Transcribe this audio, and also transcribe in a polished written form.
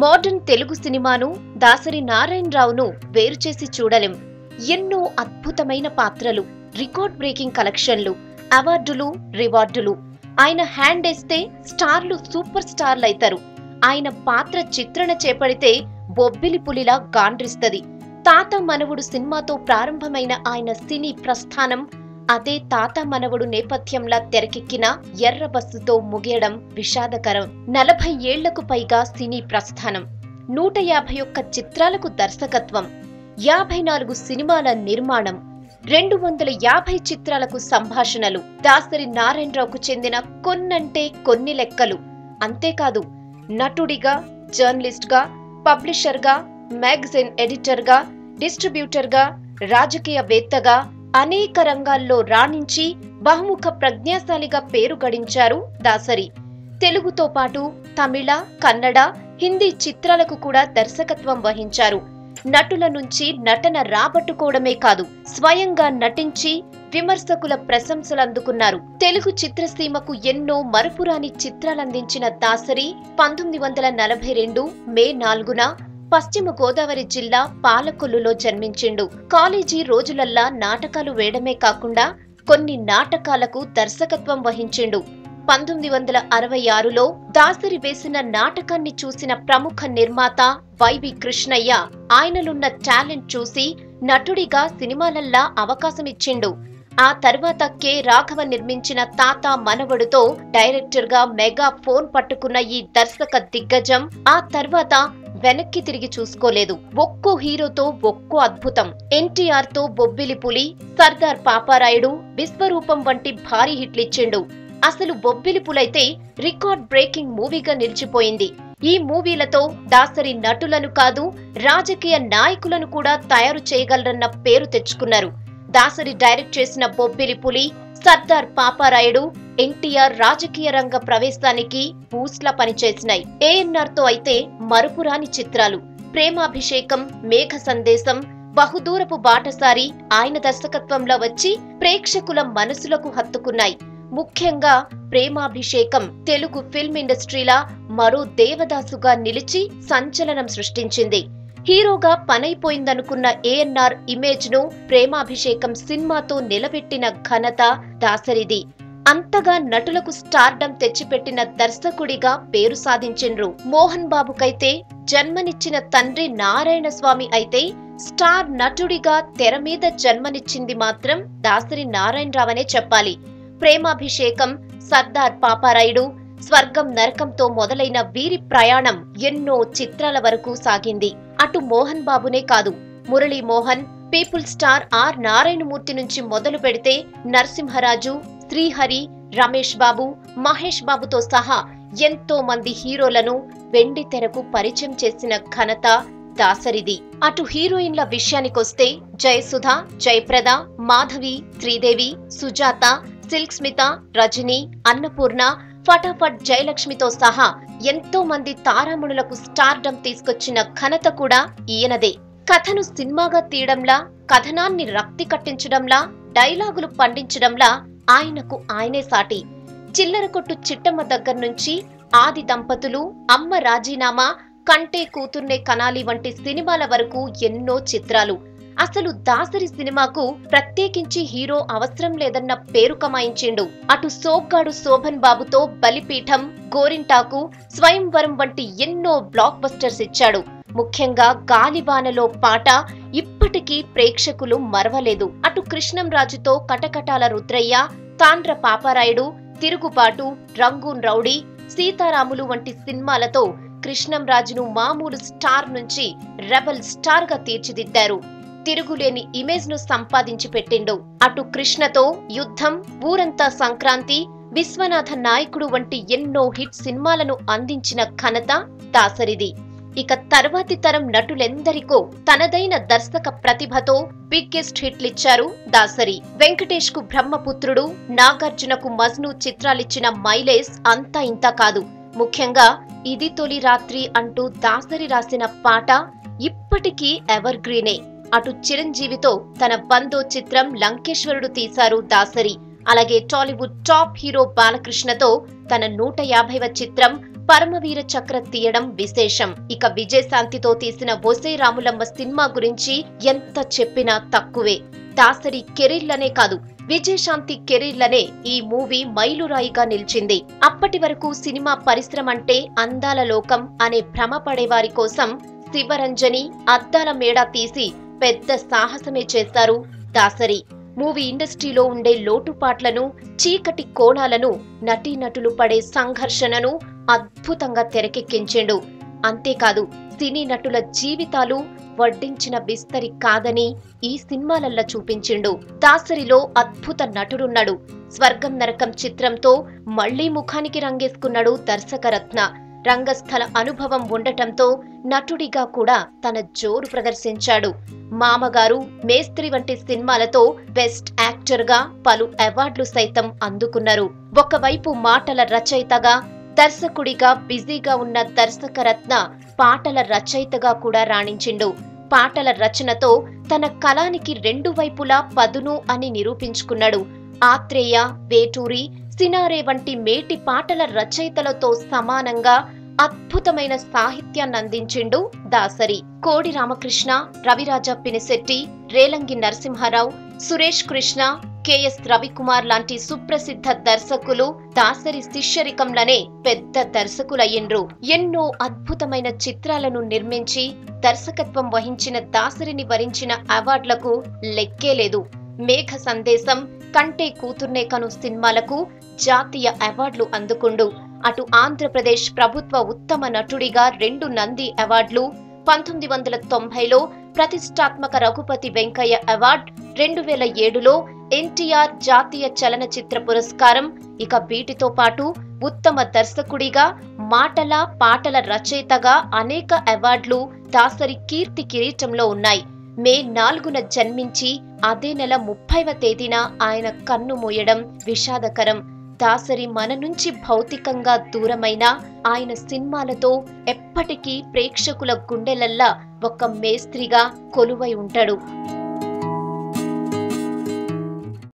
Modern Telugu సినిమాను దాసరి నారాయణరావును వేరు చేసి చూడలేం. ఎన్నో అద్భుతమైన పాత్రలు, రికార్డ్ బ్రేకింగ్ కలెక్షన్లు, అవార్డులు, రివార్డులు. ఆయన హ్యాండ్ వేస్తే స్టార్లు సూపర్ స్టార్లు అయితారు. ఆయన పాత్ర చిత్రణ చేపడితే బొబ్బిలి పులిలా గాండ్రిస్తది. తాత మనవుడు సినిమాతో ప్రారంభమైన ఆయన సినీ ప్రస్థానం అదే తాత మనవుడు నేపథ్యంలా తెరకెక్కిన ఎర్ర బస్సుతో ముగియడం విషాదకరం. 40 ఏళ్లకు పైగా సినీ ప్రస్థానం, 151 చిత్రాలకు దర్శకత్వం, 54 సినిమాల నిర్మాణం, 250 చిత్రాలకు సంభాషణలు. దాసరి నారాయణరావుకు చెందిన కొన్నంటే కొన్ని లెక్కలు. అంతేకాదు, నటుడిగా, జర్నలిస్ట్గా, పబ్లిషర్గా, మ్యాగజైన్ ఎడిటర్గా, డిస్ట్రిబ్యూటర్గా, రాజకీయవేత్తగా అనేక రంగాల్లో రాణించి బహుముఖ ప్రజ్ఞాశాలిగా పేరు గడించారు దాసరి. తెలుగుతో పాటు తమిళ, కన్నడ, హిందీ చిత్రాలకు కూడా దర్శకత్వం వహించారు. నటుల నుంచి నటన రాబట్టుకోవడమే కాదు, స్వయంగా నటించి విమర్శకుల ప్రశంసలు అందుకున్నారు. తెలుగు చిత్రసీమకు ఎన్నో మరుపురాని చిత్రాలందించిన దాసరి 1942 మే 4న పశ్చిమ గోదావరి జిల్లా పాలకొల్లులో జన్మించిండు. కాలేజీ రోజులల్లా నాటకాలు వేయడమే కాకుండా కొన్ని నాటకాలకు దర్శకత్వం వహించిండు. 1966లో దాసరి వేసిన నాటకాన్ని చూసిన ప్రముఖ నిర్మాత వైవి కృష్ణయ్య ఆయనలున్న టాలెంట్ చూసి నటుడిగా సినిమాలల్లా అవకాశమిచ్చిండు. ఆ తర్వాత కె రాఘవ నిర్మించిన తాత మనవడుతో డైరెక్టర్ గా మెగా ఫోన్ పట్టుకున్న ఈ దర్శక దిగ్గజం ఆ తర్వాత వెనక్కి తిరిగి చూసుకోలేదు. ఒక్కో హీరోతో ఒక్కో అద్భుతం. ఎన్టీఆర్ తో బొబ్బిలి పులి, సర్దార్ పాపారాయుడు, విశ్వరూపం వంటి భారీ హిట్లిచ్చిండు. అసలు బొబ్బిలి పులైతే రికార్డ్ బ్రేకింగ్ మూవీగా నిలిచిపోయింది. ఈ మూవీలతో దాసరి నటులను కాదు, రాజకీయ నాయకులను కూడా తయారు చేయగలరన్న పేరు తెచ్చుకున్నారు. దాసరి డైరెక్ట్ చేసిన బొబ్బిలి పులి, సర్దార్ పాపారాయుడు ఎన్టీఆర్ రాజకీయ రంగ ప్రవేశానికి బూస్ట్లా పనిచేసినాయి. ఏఎన్ఆర్ తో అయితే మరుపురాని చిత్రాలు. ప్రేమాభిషేకం, మేఘ సందేశం, బహుదూరపు బాటసారి ఆయన దర్శకత్వంలో వచ్చి ప్రేక్షకుల మనసులకు హత్తుకున్నాయి. ముఖ్యంగా ప్రేమాభిషేకం తెలుగు ఫిల్మ్ ఇండస్ట్రీలా మరో దేవదాసుగా నిలిచి సంచలనం సృష్టించింది. హీరోగా పనైపోయిందనుకున్న ఏఎన్ఆర్ ఇమేజ్ ను ప్రేమాభిషేకం సినిమాతో నిలబెట్టిన ఘనత దాసరిది. అంతగా నటులకు స్టార్డమ్ తెచ్చిపెట్టిన దర్శకుడిగా పేరు సాధించిండ్రు. మోహన్ బాబుకైతే జన్మనిచ్చిన తండ్రి నారాయణ స్వామి అయితే స్టార్ నటుడిగా తెర మీద జన్మనిచ్చింది మాత్రం దాసరి నారాయణరావనే చెప్పాలి. ప్రేమాభిషేకం, సర్దార్ పాపారాయుడు, స్వర్గం నరకంతో మొదలైన వీరి ప్రయాణం ఎన్నో చిత్రాల వరకు సాగింది. అటు మోహన్ బాబునే కాదు, Murali Mohan, people star R Narayanamurthy నుంచి మొదలు పెడితే నరసింహరాజు, శ్రీహరి, రమేష్ బాబు, మహేష్ బాబుతో సహా ఎంతో మంది హీరోలను వెండి తెరకు పరిచయం చేసిన ఘనత దాసరిది. అటు హీరోయిన్ల విషయానికొస్తే జయసుధ, జయప్రద, మాధవి, శ్రీదేవి, సుజాత, సిల్క్ స్మిత, రజని, అన్నపూర్ణ, ఫటాఫట్ జయలక్ష్మితో సహా ఎంతో మంది తారామణులకు స్టార్డమ్ తీసుకొచ్చిన ఘనత కూడా ఈయనదే. కథను సినిమాగా తీయడంలా, కథనాన్ని రక్తి కట్టించడంలా, డైలాగులు పండించడంలా ఆయనకు ఆయనే సాటి. చిల్లర కొట్టు చిట్టమ్మ దగ్గర నుంచి ఆది దంపతులు, అమ్మ రాజీనామా, కంటే కూతుర్నే కనాలి వంటి సినిమాల వరకు ఎన్నో చిత్రాలు. అసలు దాసరి సినిమాకు ప్రత్యేకించి హీరో అవసరం లేదన్న పేరు కమాయించిండు. అటు సోగ్గాడు శోభన్ బాబుతో బలిపీఠం, గోరింటాకు, స్వయంవరం వంటి ఎన్నో బ్లాక్ బస్టర్స్ ఇచ్చాడు. ముఖ్యంగా గాలివానలో పాట ఇప్పటికీ ప్రేక్షకులు మరవలేదు. అటు కృష్ణంరాజుతో కటకటాల రుద్రయ్య, తాండ్ర పాపారాయుడు, తిరుగుబాటు, రంగూన్ రౌడీ, సీతారాములు వంటి సినిమాలతో కృష్ణంరాజును మామూలు స్టార్ నుంచి రెబల్ స్టార్ గా తీర్చిదిద్దారు. తిరుగులేని ఇమేజ్ ను సంపాదించి పెట్టిండు. అటు కృష్ణతో యుద్ధం, ఊరంతా సంక్రాంతి, విశ్వనాథ నాయకుడు వంటి ఎన్నో హిట్ సినిమాలను అందించిన ఘనత దాసరిది. ఇక తర్వాతి తరం నటులెందరికో తనదైన దర్శక ప్రతిభతో బిగ్గెస్ట్ హిట్లిచ్చారు దాసరి. వెంకటేష్ కు బ్రహ్మపుత్రుడు, నాగార్జునకు మజ్ను చిత్రాలిచ్చిన మైలేజ్ అంతా ఇంత కాదు. ముఖ్యంగా ఇది తొలి రాత్రి అంటూ దాసరి రాసిన పాట ఇప్పటికీ ఎవర్ గ్రీనే. అటు చిరంజీవితో తన బందో చిత్రం లంకేశ్వరుడు తీశారు దాసరి. అలాగే టాలీవుడ్ టాప్ హీరో బాలకృష్ణతో తన 150వ చిత్రం పరమవీర చక్ర తీయడం విశేషం. ఇక విజయశాంతితో తీసిన ఒసే రాములమ్మ సినిమా గురించి ఎంత చెప్పినా తక్కువే. దాసరి కెరీర్లనే కాదు, విజయశాంతి కెరీర్లనే ఈ మూవీ మైలురాయిగా నిలిచింది. అప్పటి వరకు సినిమా పరిశ్రమ అంటే అందాల లోకం అనే భ్రమ పడేవారి కోసం శివరంజని, అద్దాల మేడ తీసి పెద్ద సాహసమే చేశారు దాసరి. మూవీ ఇండస్ట్రీలో ఉండే లోటుపాట్లను, చీకటి కోణాలను, నటీనటులు పడే సంఘర్షణను అద్భుతంగా తెరకెక్కించిండు. అంతేకాదు, సినీ నటుల జీవితాలు వడ్డించిన బిస్తరి కాదని ఈ సినిమాలల్లా చూపించిండు. దాసరిలో అద్భుత నటుడున్నాడు. స్వర్గం నరకం చిత్రంతో మళ్లీ ముఖానికి రంగేసుకున్నాడు దర్శకరత్న. రంగస్థల అనుభవం ఉండటంతో నటుడిగా కూడా తన జోరు ప్రదర్శించాడు. మామగారు, మేస్త్రి వంటి సినిమాలతో బెస్ట్ యాక్టర్ గా పలు అవార్డులు సైతం అందుకున్నారు. ఒకవైపు మాటల రచయితగా, దర్శకుడిగా బిజీగా ఉన్న దర్శకరత్న పాటల రచయితగా కూడా రాణించిండు. పాటల రచనతో తన కళానికి రెండు వైపులా పదును అని నిరూపించుకున్నాడు. ఆత్రేయ, వేటూరి, సినారే వంటి మేటి పాటల రచయితలతో సమానంగా అద్భుతమైన సాహిత్యాన్ని అందించిండు దాసరి. కోడి రామకృష్ణ, రవిరాజ పినిశెట్టి, రేలంగి నరసింహారావు, సురేష్ కృష్ణ, కెఎస్ రవికుమార్ లాంటి సుప్రసిద్ధ దర్శకులు దాసరి శిష్యరికంలనే పెద్ద దర్శకులయ్యిండ్రు. ఎన్నో అద్భుతమైన చిత్రాలను నిర్మించి దర్శకత్వం వహించిన దాసరిని వరించిన అవార్డులకు లెక్కే లేదు. మేఘ సందేశం, కంటే కూతుర్నే కను సినిమాలకు జాతీయ అవార్డులు అందుకుండు. అటు ఆంధ్రప్రదేశ్ ప్రభుత్వ ఉత్తమ నటుడిగా 2 నంది అవార్డులు, 1990లో ప్రతిష్టాత్మక రఘుపతి వెంకయ్య అవార్డు, 2007లో ఎన్టీఆర్ జాతీయ చలనచిత్ర పురస్కారం. ఇక వీటితో పాటు ఉత్తమ దర్శకుడిగా, మాటల పాటల రచయితగా అనేక అవార్డులు దాసరి కీర్తి కిరీటంలో ఉన్నాయి. మే 4న జన్మించి అదే నెల 30వ తేదీన ఆయన కన్ను మూయడం విషాదకరం. దాసరి మన నుంచి భౌతికంగా దూరమైన ఆయన సినిమాలతో ఎప్పటికీ ప్రేక్షకుల గుండెలల్లా ఒక మేస్త్రిగా కొలువై ఉంటాడు.